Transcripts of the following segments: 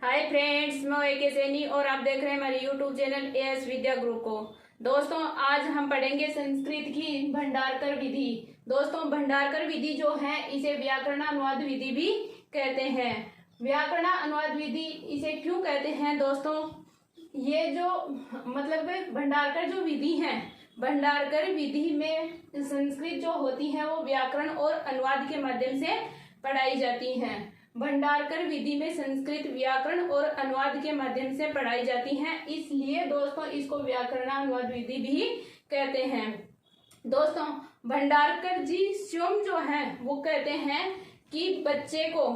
Hi friends, मैं ए के सैनी और आप देख रहे हैं हमारे यूट्यूब चैनल एएस विद्या ग्रुप को। दोस्तों, आज हम पढ़ेंगे संस्कृत की भंडारकर विधि। दोस्तों, भंडारकर विधि जो है इसे व्याकरण अनुवाद विधि भी कहते हैं। व्याकरण अनुवाद विधि इसे क्यों कहते हैं दोस्तों? ये जो भंडारकर जो विधि है, भंडारकर विधि में संस्कृत जो होती है वो व्याकरण और अनुवाद के माध्यम से पढ़ाई जाती है। भंडारकर विधि में संस्कृत व्याकरण और अनुवाद के माध्यम से पढ़ाई जाती है, इसलिए दोस्तों इसको व्याकरण अनुवाद विधि भी कहते हैं। दोस्तों, भंडारकर जी स्वयं जो है वो कहते हैं कि बच्चे को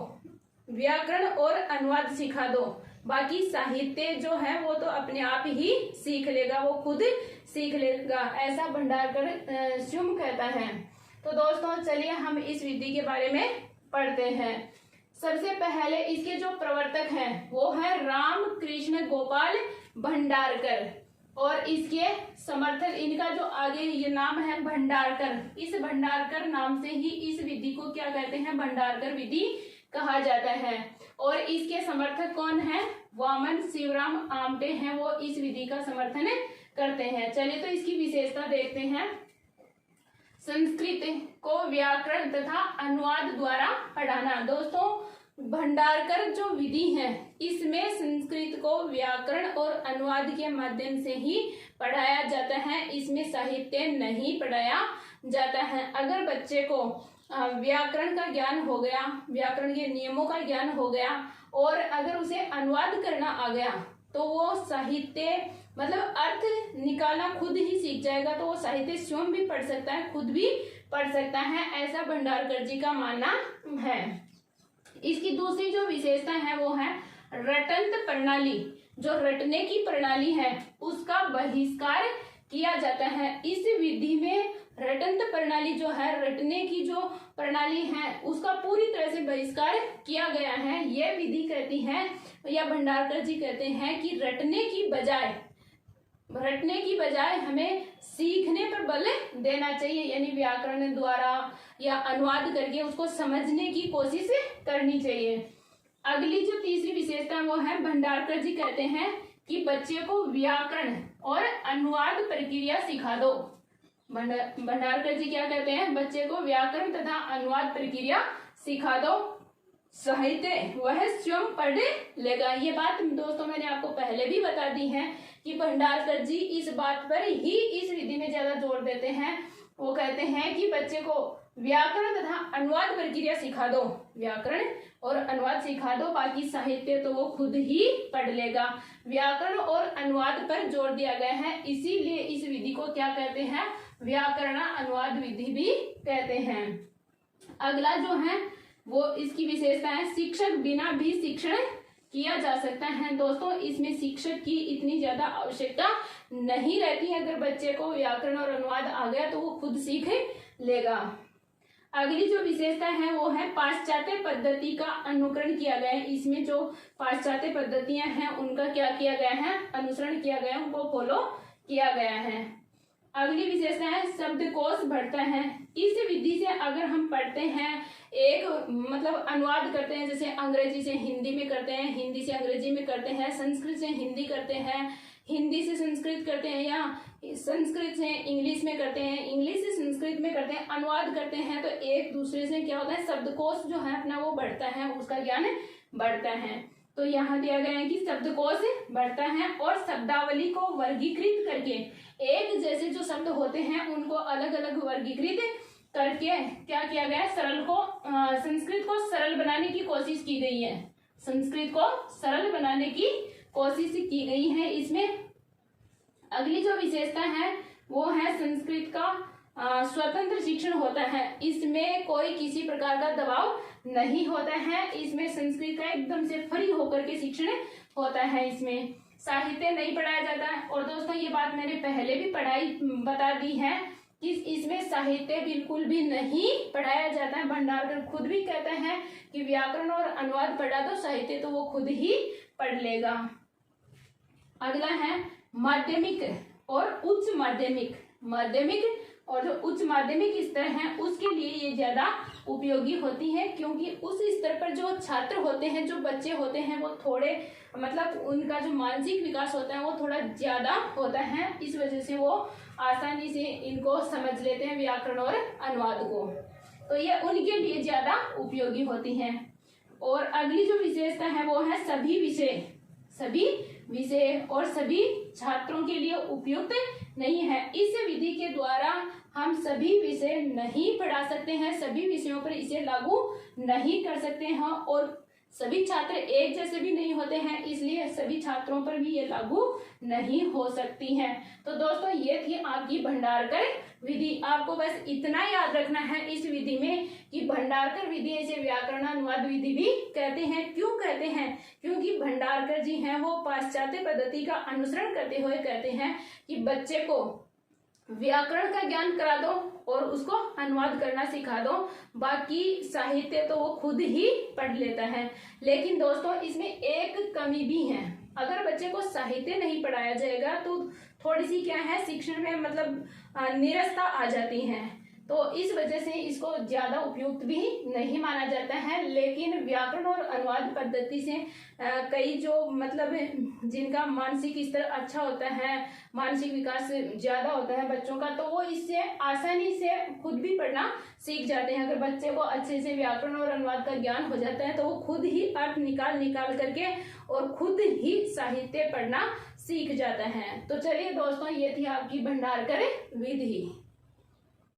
व्याकरण और अनुवाद सिखा दो, बाकी साहित्य जो है वो तो अपने आप ही सीख लेगा, वो खुद सीख लेगा, ऐसा भंडारकर स्वयं कहता है। तो दोस्तों चलिए हम इस विधि के बारे में पढ़ते हैं। सबसे पहले इसके जो प्रवर्तक हैं वो है राम कृष्ण गोपाल भंडारकर, और इसके समर्थक इनका जो आगे ये नाम है भंडारकर। इस भंडारकर नाम से ही इस विधि को क्या कहते हैं? भंडारकर विधि कहा जाता है। और इसके समर्थक कौन है? वामन शिवराम आमटे हैं, वो इस विधि का समर्थन करते हैं। चलिए तो इसकी विशेषता देखते हैं। संस्कृत को व्याकरण तथा अनुवाद द्वारा पढ़ाना। दोस्तों, भंडारकर जो विधि है इसमें संस्कृत को व्याकरण और अनुवाद के माध्यम से ही पढ़ाया जाता है, इसमें साहित्य नहीं पढ़ाया जाता है। अगर बच्चे को व्याकरण का ज्ञान हो गया, व्याकरण के नियमों का ज्ञान हो गया और अगर उसे अनुवाद करना आ गया तो वो साहित्य अर्थ निकालना खुद ही सीख जाएगा, तो वो साहित्य स्वयं भी पढ़ सकता है, खुद भी पढ़ सकता है, ऐसा भंडारकर जी का मानना है। इसकी दूसरी जो विशेषता है वो है रटंत प्रणाली। जो रटने की प्रणाली है उसका बहिष्कार किया जाता है। इस विधि में रटंत प्रणाली जो है, रटने की जो प्रणाली है उसका पूरी तरह से बहिष्कार किया गया है। यह विधि कहती है या भंडारकर जी कहते हैं कि रटने की बजाय हमें सीखने पर बल देना चाहिए, यानी व्याकरण द्वारा या अनुवाद करके उसको समझने की कोशिश करनी चाहिए। अगली जो तीसरी विशेषता वो है भंडारकर जी कहते हैं कि बच्चे को व्याकरण और अनुवाद प्रक्रिया सिखा दो। भंडारकर जी क्या कहते हैं? बच्चे को व्याकरण तथा अनुवाद प्रक्रिया सिखा दो, साहित्य वह स्वयं पढ़ लेगा। ये बात दोस्तों मैंने आपको पहले भी बता दी है कि भंडारकर जी इस बात पर ही इस विधि में ज्यादा जोर देते हैं। वो कहते हैं कि बच्चे को व्याकरण तथा अनुवाद प्रक्रिया सिखा दो, व्याकरण और अनुवाद सिखा दो, बाकी साहित्य तो वो खुद ही पढ़ लेगा। व्याकरण और अनुवाद पर जोर दिया गया है, इसीलिए इस विधि को क्या कहते हैं? व्याकरण अनुवाद विधि भी कहते हैं। अगला जो है वो इसकी विशेषता है शिक्षक बिना भी शिक्षण किया जा सकता है। दोस्तों, इसमें शिक्षक की इतनी ज्यादा आवश्यकता नहीं रहती है। अगर बच्चे को व्याकरण और अनुवाद आ गया तो वो खुद सीख लेगा। अगली जो विशेषता है वो है पाश्चात्य पद्धति का अनुकरण किया गया है। इसमें जो पाश्चात्य पद्धतियां हैं उनका क्या किया गया है? अनुसरण किया गया है, उनको फॉलो किया गया है। अगली विशेषता है शब्दकोश बढ़ता है। इस विधि से अगर हम पढ़ते हैं, एक अनुवाद करते हैं, जैसे अंग्रेजी से हिंदी में करते हैं, हिंदी से अंग्रेजी में करते हैं, संस्कृत से हिंदी करते हैं, हिंदी से संस्कृत करते हैं, या संस्कृत से इंग्लिश में करते हैं, इंग्लिश से संस्कृत में करते हैं, अनुवाद करते हैं, तो एक दूसरे से क्या होता है? शब्दकोश जो है अपना वो बढ़ता है, उसका ज्ञान बढ़ता है। तो यहाँ दिया गया है कि शब्दकोश बढ़ता है और शब्दावली को वर्गीकृत करके एक जैसे जो शब्द होते हैं उनको अलग अलग वर्गीकृत करके क्या किया गया है? संस्कृत को सरल बनाने की कोशिश की गई है। संस्कृत को सरल बनाने की कोशिश की गई है। इसमें अगली जो विशेषता है वो है संस्कृत का स्वतंत्र शिक्षण होता है। इसमें कोई किसी प्रकार का दबाव नहीं होता है। इसमें संस्कृत का एकदम से फ्री होकर के शिक्षण होता है। इसमें साहित्य नहीं पढ़ाया जाता है। और दोस्तों, ये बात मैंने पहले भी बता दी है कि इसमें साहित्य बिल्कुल भी नहीं पढ़ाया जाता है। भंडारकर खुद भी कहते हैं कि व्याकरण और अनुवाद पढ़ा दो, साहित्य तो वो खुद ही पढ़ लेगा। अगला है माध्यमिक और उच्च माध्यमिक। माध्यमिक और जो उच्च माध्यमिक स्तर है उसके लिए ये ज्यादा उपयोगी होती हैं, क्योंकि उस स्तर पर जो छात्र होते हैं, जो बच्चे होते हैं, वो थोड़े मतलब उनका जो मानसिक विकास होता है वो थोड़ा ज्यादा होता है। इस वजह से वो आसानी से इनको समझ लेते हैं, व्याकरण और अनुवाद को, तो ये उनके लिए ज्यादा उपयोगी होती हैं। और अगली जो विशेषता है वो है सभी विषय और सभी छात्रों के लिए उपयुक्त नहीं है। इस विधि के द्वारा हम सभी विषय नहीं पढ़ा सकते हैं, सभी विषयों पर इसे लागू नहीं कर सकते हैं, और सभी छात्र एक जैसे भी नहीं होते हैं, इसलिए सभी छात्रों पर भी ये लागू नहीं हो सकती हैं। तो दोस्तों ये थी आपकी भंडारकर विधि। आपको बस इतना याद रखना है इस विधि में कि भंडारकर विधि इसे व्याकरण अनुवाद विधि भी कहते हैं। क्यों कहते हैं? क्योंकि भंडारकर जी हैं वो पाश्चात्य पद्धति का अनुसरण करते हुए कहते हैं कि बच्चे को व्याकरण का ज्ञान करा दो और उसको अनुवाद करना सिखा दो, बाकी साहित्य तो वो खुद ही पढ़ लेता है। लेकिन दोस्तों इसमें एक कमी भी है, अगर बच्चे को साहित्य नहीं पढ़ाया जाएगा तो थोड़ी सी क्या है, शिक्षण में मतलब निरस्ता आ जाती है, तो इस वजह से इसको ज्यादा उपयुक्त भी नहीं माना जाता है। लेकिन व्याकरण और अनुवाद पद्धति से कई जो मतलब जिनका मानसिक स्तर अच्छा होता है, मानसिक विकास ज्यादा होता है बच्चों का, तो वो इससे आसानी से खुद भी पढ़ना सीख जाते हैं। अगर बच्चे को अच्छे से व्याकरण और अनुवाद का ज्ञान हो जाता है तो वो खुद ही अर्थ निकाल करके और खुद ही साहित्य पढ़ना सीख जाता है। तो चलिए दोस्तों ये थी आपकी भंडारकर विधि।